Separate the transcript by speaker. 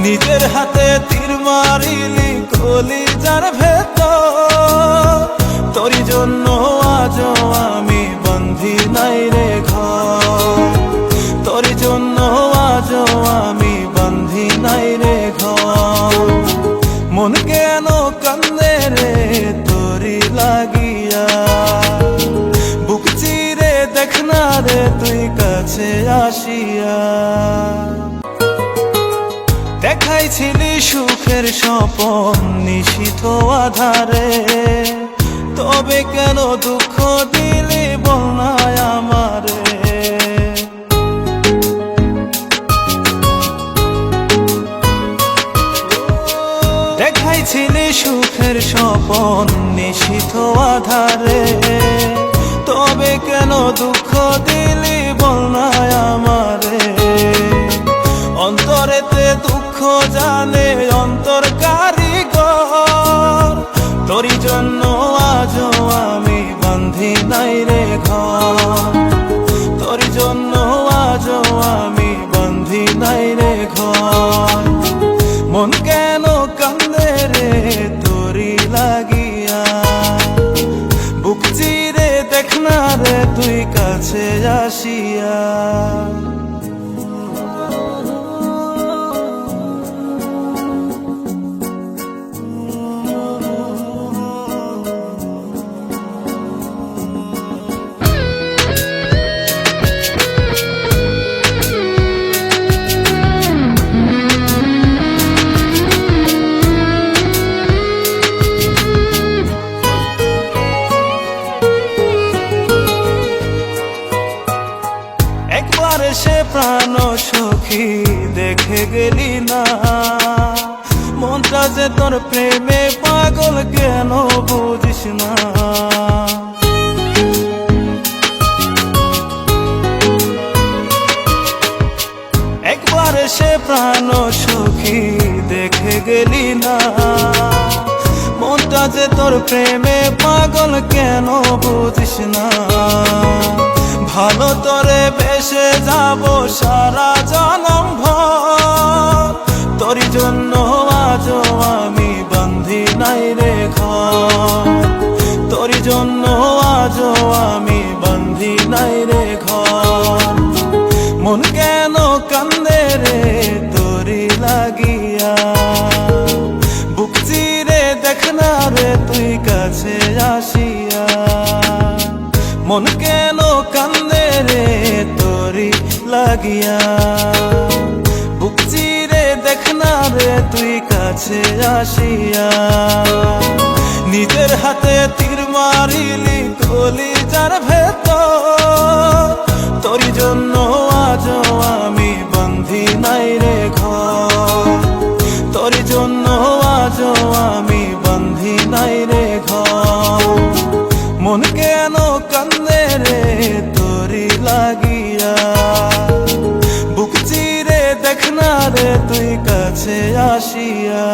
Speaker 1: নিজের হাতে তীর মারিলি কলিজার ভেতর, তোরই জন্য আজও আমি বন্ধি নাই রে ঘর, তোরই জন্য আজও আমি বন্ধি নাই রে ঘর। মন কেন কান্দে রে তোরি লাগিয়া, বুক চিরে দেখ না রে তুই কাছে আসিয়া। দেখাইছিলি সুখের স্বপন নিশীথ আধারে, তবে কেন দুঃখ দিলি বল না আমারে। দেখাইছিলি সুখের স্বপন নিশীথ আধারে, তবে কেন দুঃখ দিলি বল না আমারে। অন্তরেতে দুঃখ জানে অন্তর কারিগর, তোরই জন্য আজও আমি বান্ধি নাই রে ঘর, তোরই জন্য আজও আমি বান্ধি নাই রে ঘর। মন কেন কান্দে রে তোরি লাগিয়া, বুক চিরে দেখ না রে তুই কাছে আসিয়া। একবার সে প্রাণ সখী দেখে গেলি না, মনটা যে তোর প্রেমে পাগল কেন বুঝিস না। একবার সে প্রাণ সখী দেখে গেলি না, মনটা যে তোর প্রেমে পাগল কেন বুঝিস না। ভালো তোরে বেসে যাব সারা জনম ভর, তোরই জন্য আজও আমি বান্ধি নাই রে ঘর, তোরই জন্য আজও আমি বান্ধি নাই রে ঘর। মন কেন কান্দে রে তোরি লাগিয়া, বুক চিরে দেখ না রে তুই কাছে আসিয়া। মন কেন কান্দে রে তোরি লাগিয়া, বুক চিরে দেখ না রে তুই কাছে আসিয়া। নিজের হাতে তীর মারিলি কলিজার ভেতর, তোরই জন্য আজও আমি বান্ধি নাই রে ঘর, তোরই জন্য আজও আমি বান্ধি নাই রে ঘর। মন কেন কান্দে রে তোরি লাগিয়া, বুক চিরে দেখ না রে তুই কাছে আসিয়া।